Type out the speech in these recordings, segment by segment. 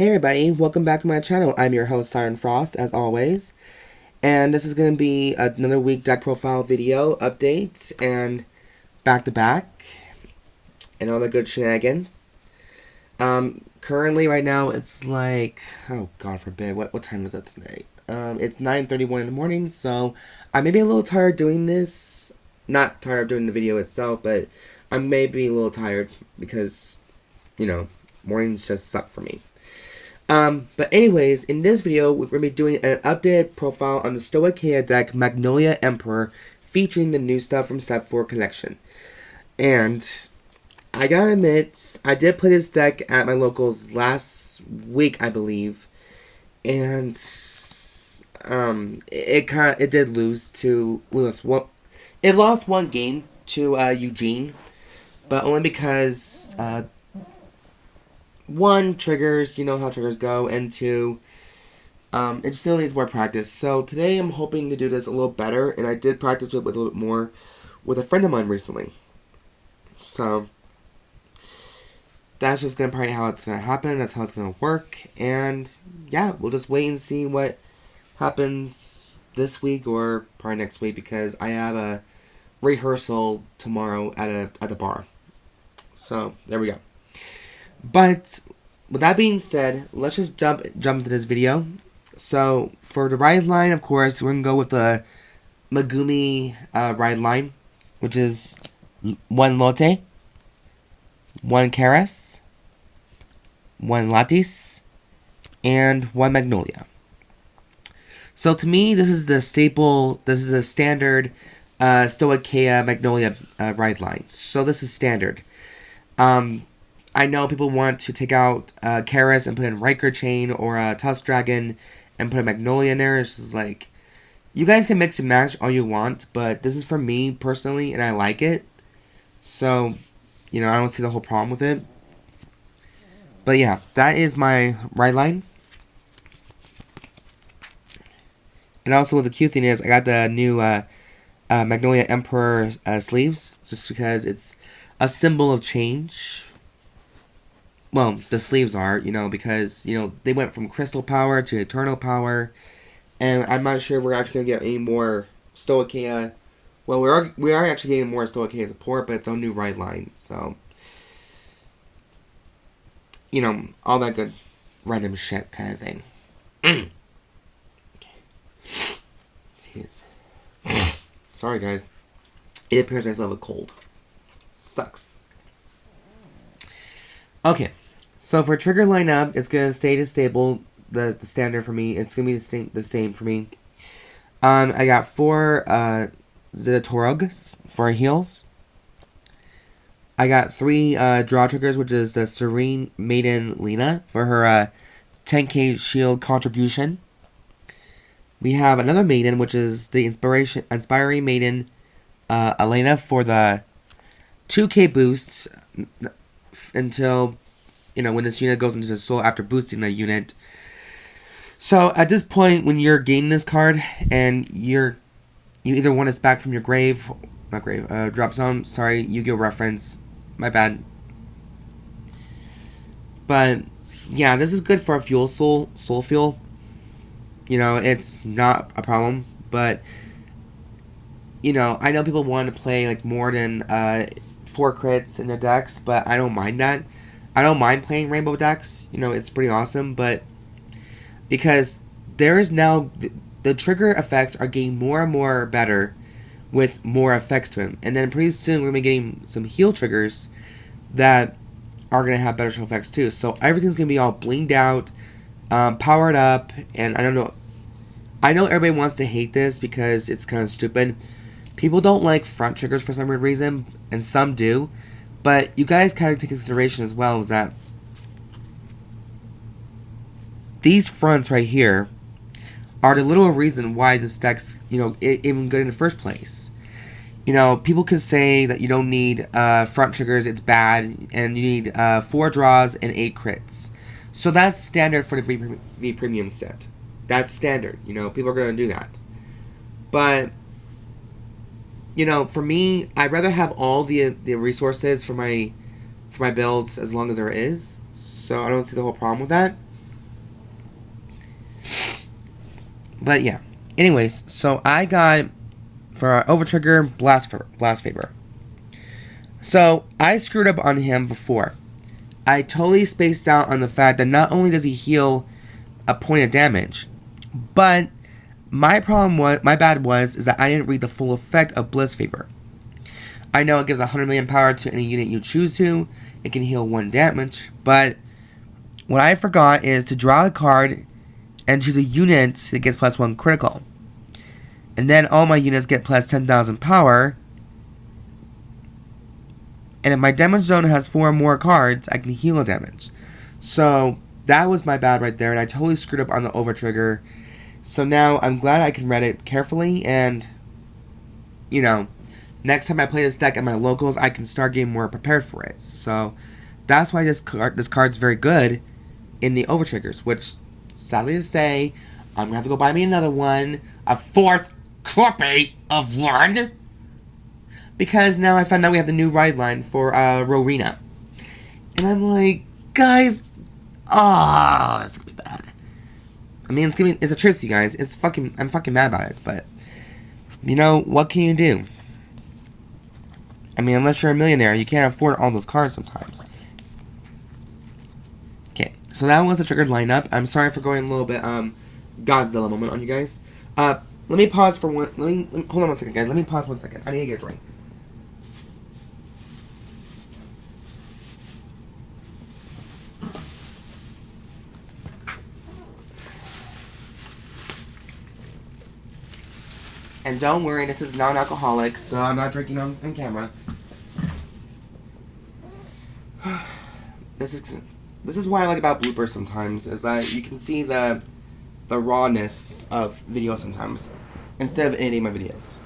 Hey everybody, welcome back to my channel. I'm your host Siren Frost, as always. And this is going to be another week deck profile video update and back to back and all the good shenanigans. Currently right now it's like, oh god forbid, what time is it today? It's 9:31 in the morning, so I may be a little tired doing this. Not tired of doing the video itself, but I may be a little tired because, you know, mornings just suck for me. But anyways, in this video, we're going to be doing an updated profile on the Stoicheia deck Magnolia Emperor, featuring the new stuff from Step 4 collection. And I gotta admit, I did play this deck at my locals last week, I believe, and it did it lost one game to Eugene, but only because one, triggers, you know how triggers go, and two, it still needs more practice. So today I'm hoping to do this a little better, and I did practice with a little bit more with a friend of mine recently. So that's just gonna probably how it's gonna happen. That's how it's gonna work, and yeah, we'll just wait and see what happens this week or probably next week, because I have a rehearsal tomorrow at the bar. So there we go. But with that being said, let's just jump into this video. So for the ride line, of course, we're gonna go with the Megumi ride line, which is 1 Lotte, 1 Charis, 1 Lattice, and 1 Magnolia. So to me, this is the staple. This is a standard Stoicheia Magnolia ride line. So this is standard. I know people want to take out Charis and put in Riker Chain or Tusk Dragon and put a Magnolia in there. It's just like, you guys can mix and match all you want, but this is for me personally, and I like it. So, you know, I don't see the whole problem with it. But yeah, that is my ride line. And also, what the cute thing is, I got the new Magnolia Emperor sleeves, just because it's a symbol of change. Well, the sleeves are, you know, because, you know, they went from crystal power to eternal power, and I'm not sure if we're actually going to get any more Stoicheia. Well, we are actually getting more Stoicheia support, but it's a new ride line, so, you know, all that good random shit kind of thing. Okay. Sorry, guys. It appears I still have a cold. Sucks. Okay. So for trigger lineup, it's gonna stay the stable, the standard for me. It's gonna be the same for me. I got 4 Ziatorog for heals. I got 3 draw triggers, which is the Serene, Maiden, Lena for her 10k shield contribution. We have another Maiden, which is the Inspiring Maiden, Alana, for the 2k boosts until, you know, when this unit goes into the soul after boosting the unit. So at this point, when you're gaining this card and you either want us back from your drop zone. Sorry, Yu-Gi-Oh reference. My bad. But yeah, this is good for a soul fuel. You know, it's not a problem, but, you know, I know people want to play like more than 4 crits in their decks, but I don't mind that. I don't mind playing rainbow decks. You know, it's pretty awesome, but because there is now the trigger effects are getting more and more better with more effects to them, and then pretty soon we're gonna be getting some heal triggers that are gonna have better effects too. So everything's gonna be all blinged out, powered up, and I don't know. I know everybody wants to hate this because it's kind of stupid. People don't like front triggers for some weird reason, and some do. But you guys kind of take consideration as well is that these fronts right here are the little reason why this deck's, you know, even good in the first place. You know, people can say that you don't need front triggers, it's bad, and you need 4 draws and 8 crits. So that's standard for the V Premium set. That's standard. You know, people are going to do that. But, you know, for me, I'd rather have all the resources for my builds as long as there is. So I don't see the whole problem with that. But yeah. Anyways, so I got, for our Overtrigger, Blessfavor. So, I screwed up on him before. I totally spaced out on the fact that not only does he heal a point of damage, but my bad is that I didn't read the full effect of Blessfavor. I know it gives 100 million power to any unit you choose to. It can heal 1 damage, but what I forgot is to draw a card and choose a unit that gets +1 critical. And then all my units get plus 10,000 power. And if my damage zone has 4 or more cards, I can heal a damage. So that was my bad right there, and I totally screwed up on the Overtrigger. So now I'm glad I can read it carefully, and, you know, next time I play this deck at my locals, I can start getting more prepared for it. So that's why this card's very good in the Overtriggers, which, sadly to say, I'm going to have to go buy me another one, a 4th copy of one, because now I found out we have the new ride line for Rowena. And I'm like, guys, it's going to be bad. I mean, it's the truth, you guys. I'm fucking mad about it, but, you know, what can you do? I mean, unless you're a millionaire, you can't afford all those cards sometimes. Okay, so that was the triggered lineup. I'm sorry for going a little bit Godzilla moment on you guys. Let me pause for one. Hold on 1 second, guys. Let me pause 1 second. I need to get a drink. And don't worry, this is non-alcoholic, so I'm not drinking on camera. This is what I like about bloopers sometimes, is that you can see the rawness of videos sometimes, instead of editing my videos.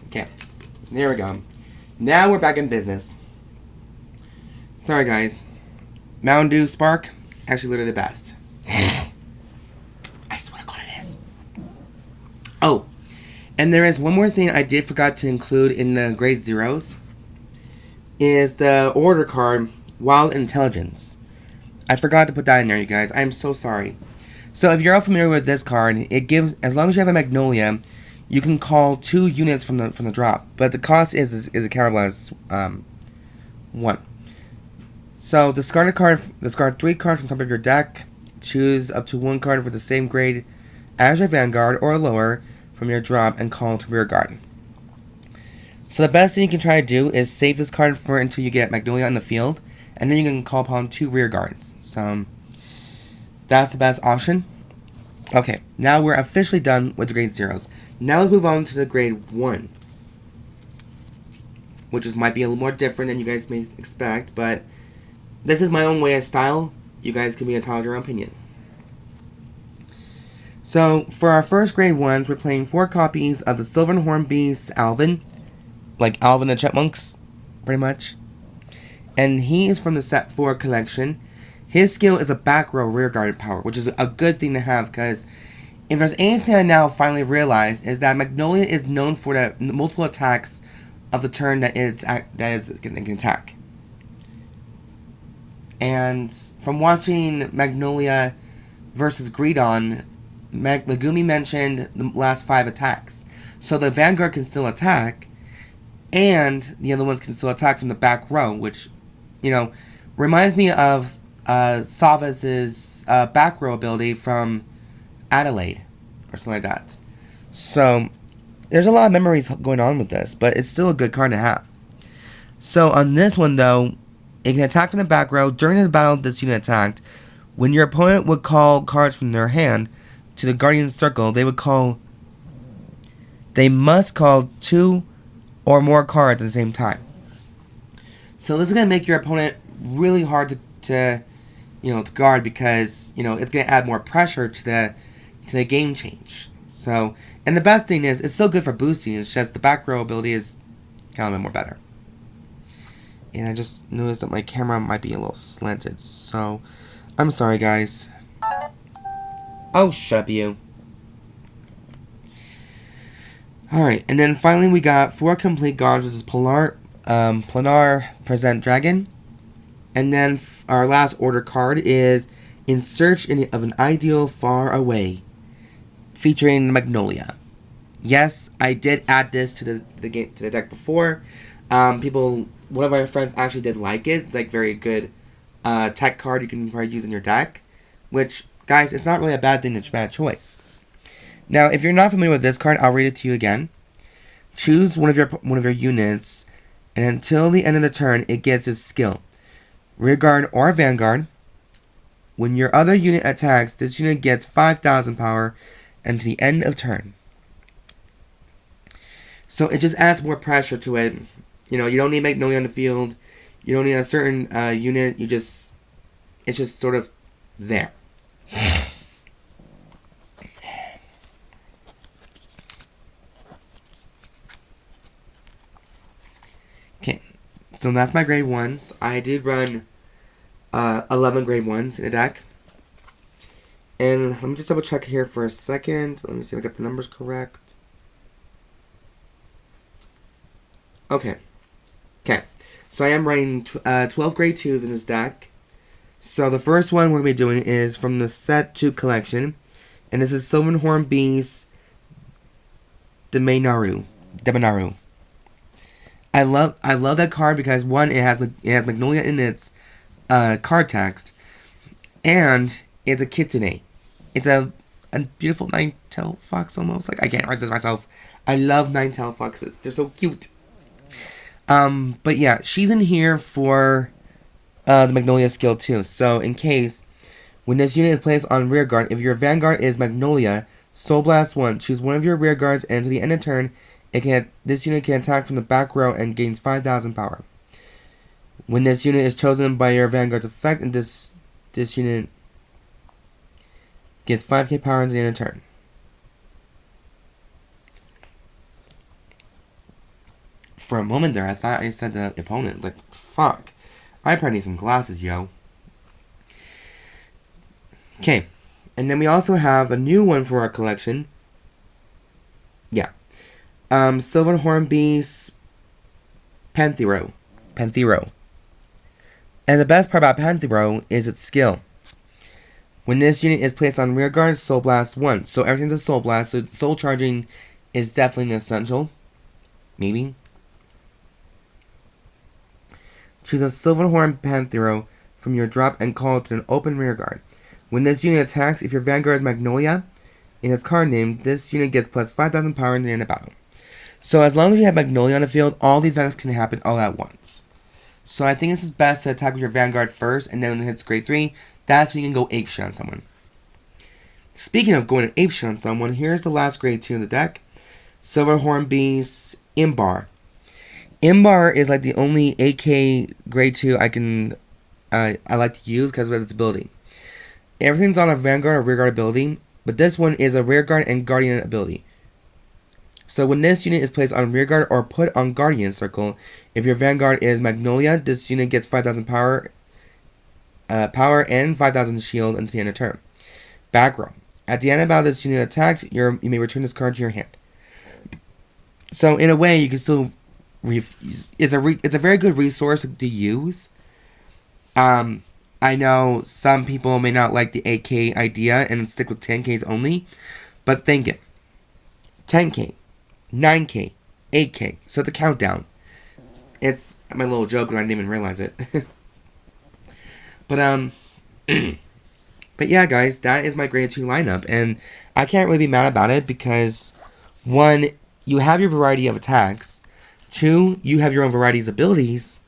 Okay, there we go. Now we're back in business. Sorry guys. Mountain Dew Spark, actually literally the best. I swear to God it is. Oh, and there is one more thing I did forgot to include in the grade zeros. Is the order card, Wild Intelligence. I forgot to put that in there, you guys. I'm so sorry. So if you're all familiar with this card, it gives, as long as you have a Magnolia, you can call 2 units from the drop. But the cost is a cannibalized 1. So discard 3 cards from top of your deck. Choose up to 1 card for the same grade as your Vanguard or lower from your drop and call to rear guard. So the best thing you can try to do is save this card for until you get Magnolia on the field, and then you can call upon 2 rear guards. So that's the best option. Okay, now we're officially done with the grade zeros. Now let's move on to the grade 1s, which might be a little more different than you guys may expect, but this is my own way of style. You guys can be entitled to your own opinion. So for our first grade 1s, we're playing 4 copies of the Sylvan Horn Beast Alvan. Like Alvan the Chipmunks, pretty much. And he is from the set 4 collection. His skill is a back row rear guard power, which is a good thing to have, because if there's anything I now finally realize is that Magnolia is known for the multiple attacks of the turn that it can attack. And from watching Magnolia versus Greedon, Megumi mentioned the last 5 attacks. So the Vanguard can still attack, and the other ones can still attack from the back row, which, you know, reminds me of Savas's back row ability from Adelaide, or something like that. So, there's a lot of memories going on with this, but it's still a good card to have. So, on this one, though, it can attack from the back row. During the battle this unit attacked, when your opponent would call cards from their hand to the Guardian Circle, they must call 2 or more cards at the same time. So this is going to make your opponent really hard to guard, because, you know, it's going to add more pressure to the game change. So, and the best thing is, it's still good for boosting, it's just the back row ability is kind of a bit more better. And I just noticed that my camera might be a little slanted, so I'm sorry guys. Oh, shut up you. Alright, and then finally we got 4 complete gods, which is Planar, Present Dragon. And then our last order card is in search of an ideal far away, featuring Magnolia. Yes, I did add this to the deck before. One of my friends actually did like it. It's like very good tech card you can probably use in your deck. Which, guys, it's not really a bad thing. It's a bad choice. Now, if you're not familiar with this card, I'll read it to you again. Choose one of your units, and until the end of the turn, it gets its skill. Rearguard or Vanguard. When your other unit attacks, this unit gets 5,000 power until the end of turn. So it just adds more pressure to it. You know, you don't need Magnolia on the field. You don't need a certain unit. It's just sort of there. Okay, so that's my grade 1s. I did run 11 grade 1s in a deck. And let me just double check here for a second. Let me see if I got the numbers correct. Okay. So I am running 12 grade 2s in this deck. So the first one we're going to be doing is from the Set 2 collection. And this is Sylvan Beast Damainaru. I love that card because, one, it has Magnolia in its card text. And it's a kitsune. It's a beautiful nine-tailed fox almost. Like, I can't resist myself. I love nine-tailed foxes. They're so cute. But yeah, she's in here for the Magnolia skill too. So in case, when this unit is placed on rearguard, if your Vanguard is Magnolia, Soul Blast 1, choose one of your rearguards, and to the end of turn, this unit can attack from the back row and gains 5,000 power. When this unit is chosen by your Vanguard's effect, and this unit gets 5k power until the end of turn. For a moment there, I thought I said the opponent. Like, fuck. I probably need some glasses, yo. Okay. And then we also have a new one for our collection. Yeah. Sylvan Beast Panthero. And the best part about Panthero is its skill. When this unit is placed on rearguard, Soul Blast 1. So everything's a Soul Blast, so soul charging is definitely an essential. Maybe. Choose a Sylvan Panthero from your drop and call it to an open rearguard. When this unit attacks, if your Vanguard is Magnolia in its card name, this unit gets plus 5,000 power in the end of battle. So as long as you have Magnolia on the field, all the effects can happen all at once. So I think this is best to attack with your Vanguard first, and then when it hits grade 3, that's when you can go apeshit on someone. Speaking of going apeshit on someone, here's the last grade 2 in the deck. Sylvan Beast Enbarr. Enbarr is like the only AK grade 2 I like to use because of its ability. Everything's on a Vanguard or Rearguard ability, but this one is a Rearguard and Guardian ability. So when this unit is placed on Rearguard or put on Guardian Circle, if your Vanguard is Magnolia, this unit gets 5,000 power and 5,000 shield until the end of turn. Back row. At the end of battle, this unit attacked, you may return this card to your hand. So in a way, you can still it's a very good resource to use. I know some people may not like the 8k idea and stick with 10ks only, but think it. 10k, 9k, 8k. So it's a countdown. It's my little joke and I didn't even realize it. But but yeah, guys, that is my grade 2 lineup, and I can't really be mad about it because 1, you have your variety of attacks. 2, you have your own varieties of abilities.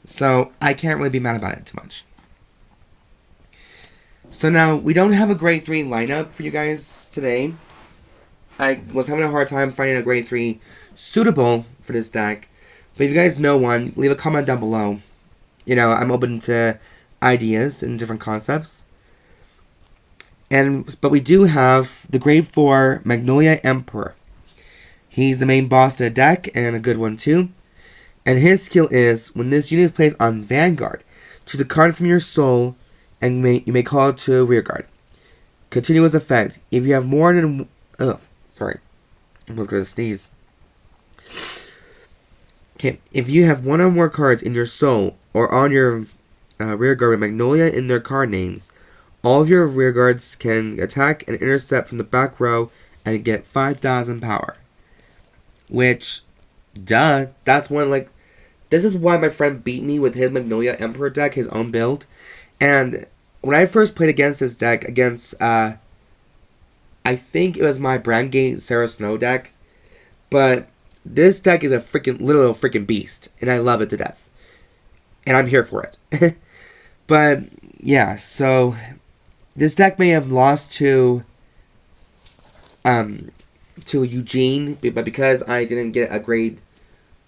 So I can't really be mad about it too much. So now, we don't have a grade 3 lineup for you guys today. I was having a hard time finding a grade 3 suitable for this deck. But if you guys know one, leave a comment down below. You know, I'm open to ideas and different concepts. But we do have the grade 4 Magnolia Emperor. He's the main boss of the deck, and a good one too. And his skill is, when this unit is placed on Vanguard, choose a card from your soul, and you may call it to rearguard. Continuous effect. If you have more than... Oh, sorry. I was going to sneeze. Okay, if you have one or more cards in your soul, or on your rearguard with Magnolia in their card names. All of your rearguards can attack and intercept from the back row and get 5,000 power. Which, duh, that's one, like, this is why my friend beat me with his Magnolia Emperor deck, his own build. And when I first played against this deck, against, I think it was my Brandgate Sarah Snow deck. But this deck is a little freaking beast. And I love it to death. And I'm here for it. But, yeah, so this deck may have lost to Eugene, but because I didn't get a grade,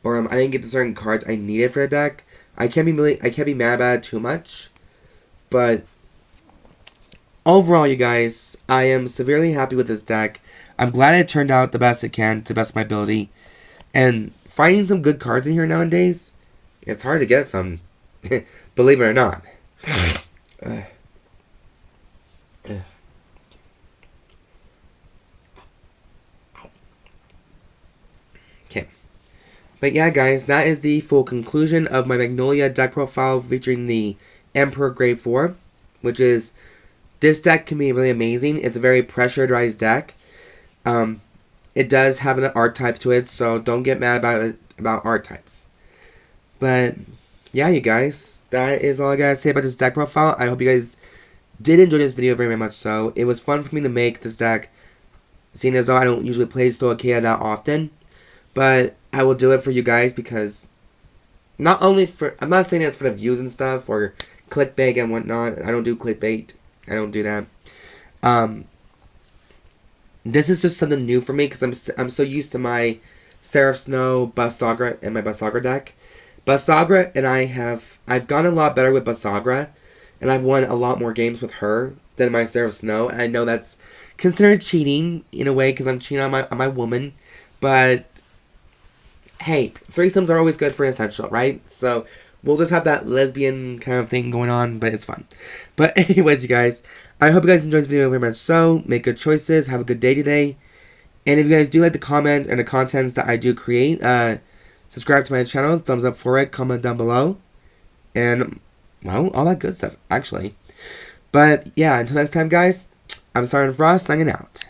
or I didn't get the certain cards I needed for the deck, I can't be mad about it too much. But overall, you guys, I am severely happy with this deck. I'm glad it turned out the best it can, to the best of my ability. And finding some good cards in here nowadays, it's hard to get some, believe it or not. Okay. But yeah, guys, that is the full conclusion of my Magnolia deck profile featuring the Emperor Grade 4, which is, this deck can be really amazing. It's a very pressurized deck. It does have an art type to it, so don't get mad about art types. But yeah, you guys, that is all I gotta say about this deck profile. I hope you guys did enjoy this video very much so. It was fun for me to make this deck, seeing as though I don't usually play Stoicheia that often. But I will do it for you guys because, not only for, I'm not saying it's for the views and stuff, or clickbait and whatnot. I don't do clickbait. I don't do that. This is just something new for me because I'm so used to my Seraph Snow, Basagra, and my Basagra deck. Basagra and I've gotten a lot better with Basagra, and I've won a lot more games with her than my Seraph Snow. And I know that's considered cheating in a way because I'm cheating on my woman, but hey, threesomes are always good for an essential, right? So we'll just have that lesbian kind of thing going on, but it's fun. But anyways, you guys, I hope you guys enjoyed this video very much so. Make good choices. Have a good day today. And if you guys do like the comment and the contents that I do create, subscribe to my channel. Thumbs up for it. Comment down below. And, well, all that good stuff, actually. But, yeah, until next time, guys, I'm Siren Frost, signing out.